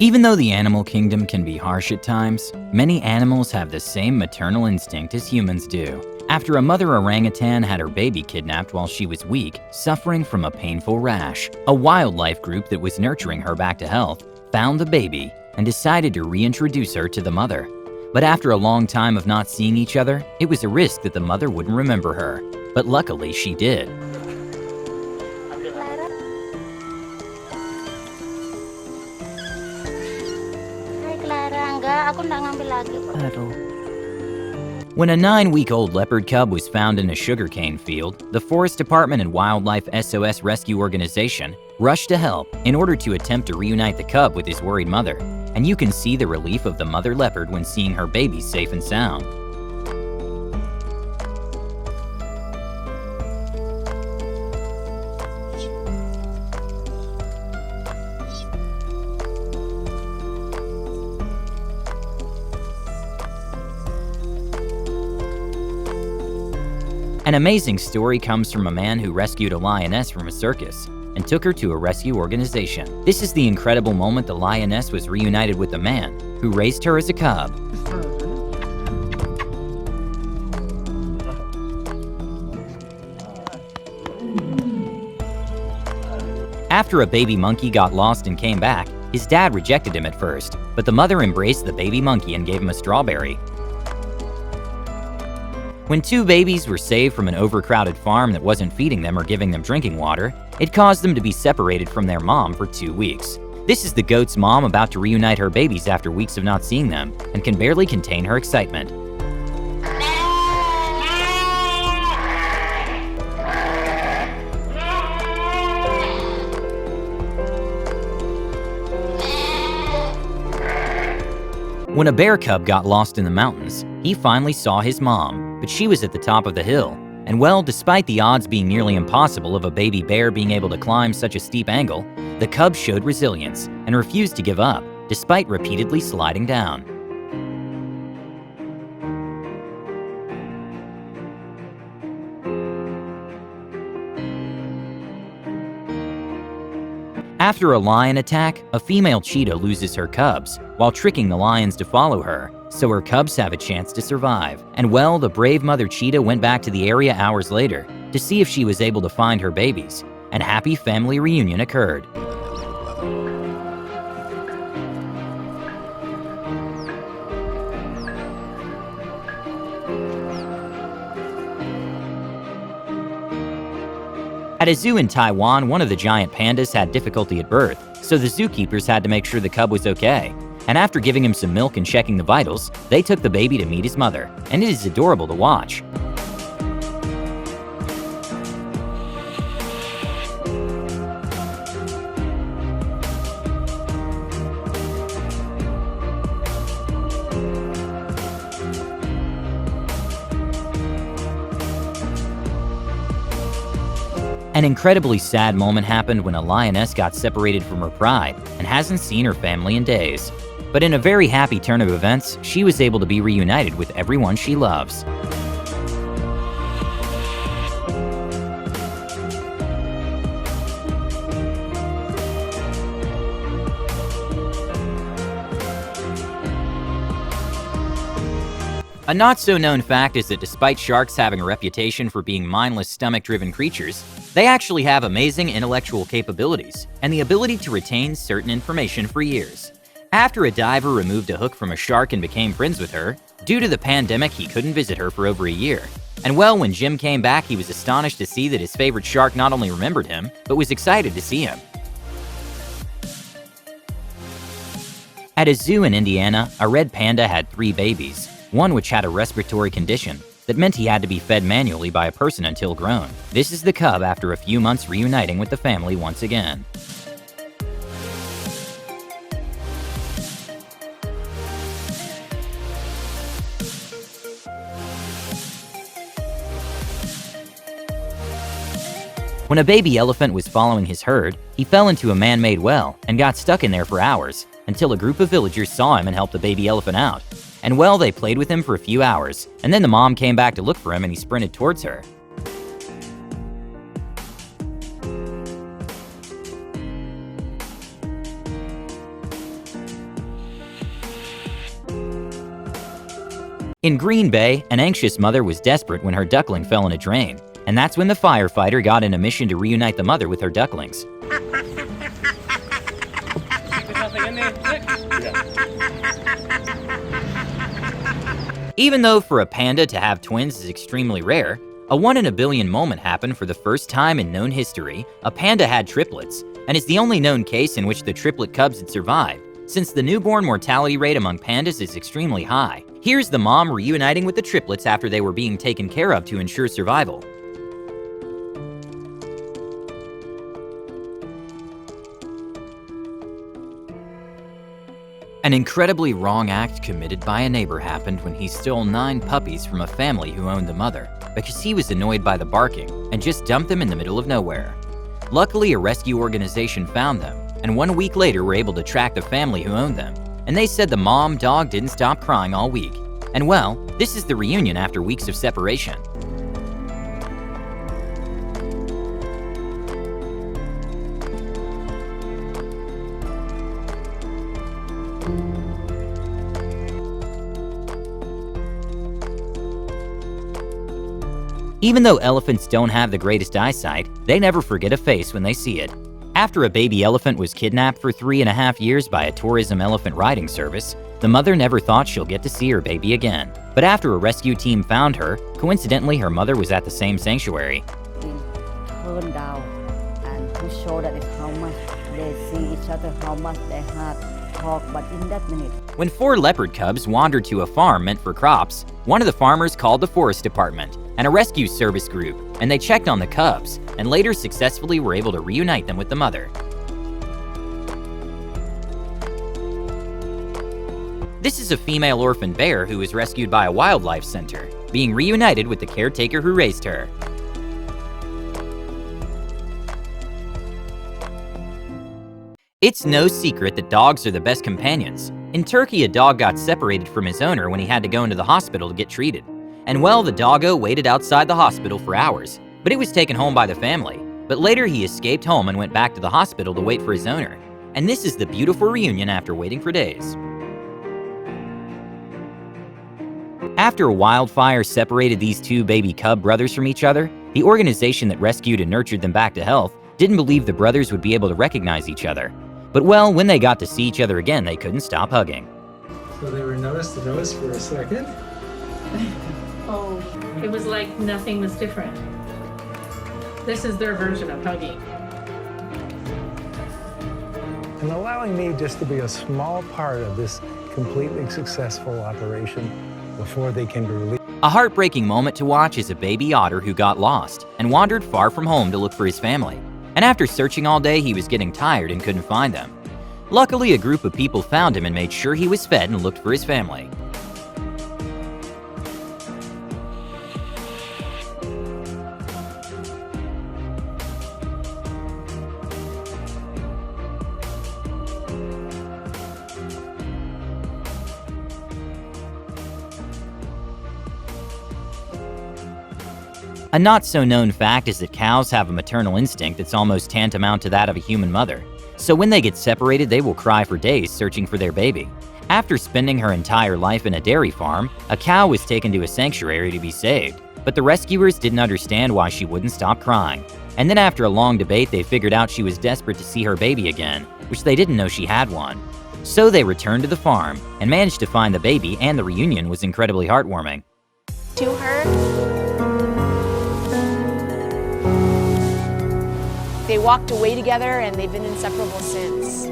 Even though the animal kingdom can be harsh at times, many animals have the same maternal instinct as humans do. After a mother orangutan had her baby kidnapped while she was weak, suffering from a painful rash, a wildlife group that was nurturing her back to health found the baby and decided to reintroduce her to the mother. But after a long time of not seeing each other, it was a risk that the mother wouldn't remember her. But luckily she did. When a 9-week-old leopard cub was found in a sugarcane field, the Forest Department and Wildlife SOS Rescue Organization rushed to help in order to attempt to reunite the cub with his worried mother. And you can see the relief of the mother leopard when seeing her baby safe and sound. An amazing story comes from a man who rescued a lioness from a circus and took her to a rescue organization. This is the incredible moment the lioness was reunited with the man who raised her as a cub. After a baby monkey got lost and came back, his dad rejected him at first, but the mother embraced the baby monkey and gave him a strawberry. When 2 babies were saved from an overcrowded farm that wasn't feeding them or giving them drinking water, it caused them to be separated from their mom for 2 weeks. This is the goat's mom about to reunite her babies after weeks of not seeing them and can barely contain her excitement. When a bear cub got lost in the mountains, he finally saw his mom, but she was at the top of the hill. And well, despite the odds being nearly impossible of a baby bear being able to climb such a steep angle, the cub showed resilience and refused to give up, despite repeatedly sliding down. After a lion attack, a female cheetah loses her cubs while tricking the lions to follow her, so her cubs have a chance to survive. And well, the brave mother cheetah went back to the area hours later to see if she was able to find her babies, and a happy family reunion occurred. At a zoo in Taiwan, one of the giant pandas had difficulty at birth, so the zookeepers had to make sure the cub was okay. And after giving him some milk and checking the vitals, they took the baby to meet his mother, and it is adorable to watch. An incredibly sad moment happened when a lioness got separated from her pride and hasn't seen her family in days. But in a very happy turn of events, she was able to be reunited with everyone she loves. A not-so-known fact is that despite sharks having a reputation for being mindless, stomach-driven creatures, they actually have amazing intellectual capabilities and the ability to retain certain information for years. After a diver removed a hook from a shark and became friends with her, due to the pandemic he couldn't visit her for over a year. And well, when Jim came back, he was astonished to see that his favorite shark not only remembered him, but was excited to see him. At a zoo in Indiana, a red panda had 3 babies, one which had a respiratory condition that meant he had to be fed manually by a person until grown. This is the cub after a few months reuniting with the family once again. When a baby elephant was following his herd, he fell into a man-made well and got stuck in there for hours until a group of villagers saw him and helped the baby elephant out. And well, they played with him for a few hours, and then the mom came back to look for him and he sprinted towards her. In Green Bay, an anxious mother was desperate when her duckling fell in a drain, and that's when the firefighter got in a mission to reunite the mother with her ducklings. Even though for a panda to have twins is extremely rare, a 1 in a billion moment happened for the first time in known history. A panda had triplets, and is the only known case in which the triplet cubs had survived, since the newborn mortality rate among pandas is extremely high. Here's the mom reuniting with the triplets after they were being taken care of to ensure survival. An incredibly wrong act committed by a neighbor happened when he stole 9 puppies from a family who owned the mother, because he was annoyed by the barking and just dumped them in the middle of nowhere. Luckily, a rescue organization found them, and 1 week later were able to track the family who owned them, and they said the mom dog didn't stop crying all week. And well, this is the reunion after weeks of separation. Even though elephants don't have the greatest eyesight, they never forget a face when they see it. After a baby elephant was kidnapped for 3.5 years by a tourism elephant riding service, the mother never thought she'll get to see her baby again. But after a rescue team found her, coincidentally her mother was at the same sanctuary. Turn down and to show that how much they see each other, how much they have talk, but in that minute. When 4 leopard cubs wandered to a farm meant for crops, one of the farmers called the forest department and a rescue service group, and they checked on the cubs, and later successfully were able to reunite them with the mother. This is a female orphan bear who was rescued by a wildlife center, being reunited with the caretaker who raised her. It's no secret that dogs are the best companions. In Turkey, a dog got separated from his owner when he had to go into the hospital to get treated. And well, the doggo waited outside the hospital for hours, but it was taken home by the family. But later he escaped home and went back to the hospital to wait for his owner. And this is the beautiful reunion after waiting for days. After a wildfire separated these 2 baby cub brothers from each other, the organization that rescued and nurtured them back to health didn't believe the brothers would be able to recognize each other. But well, when they got to see each other again, they couldn't stop hugging. So they were nose to nose for a second. Oh, it was like nothing was different. This is their version of hugging. And allowing me just to be a small part of this completely successful operation before they can be released. A heartbreaking moment to watch is a baby otter who got lost and wandered far from home to look for his family. And after searching all day, he was getting tired and couldn't find them. Luckily, a group of people found him and made sure he was fed and looked for his family. A not-so-known fact is that cows have a maternal instinct that's almost tantamount to that of a human mother. So when they get separated, they will cry for days searching for their baby. After spending her entire life in a dairy farm, a cow was taken to a sanctuary to be saved. But the rescuers didn't understand why she wouldn't stop crying. And then after a long debate, they figured out she was desperate to see her baby again, which they didn't know she had one. So they returned to the farm and managed to find the baby, and the reunion was incredibly heartwarming. To her, they walked away together and they've been inseparable since.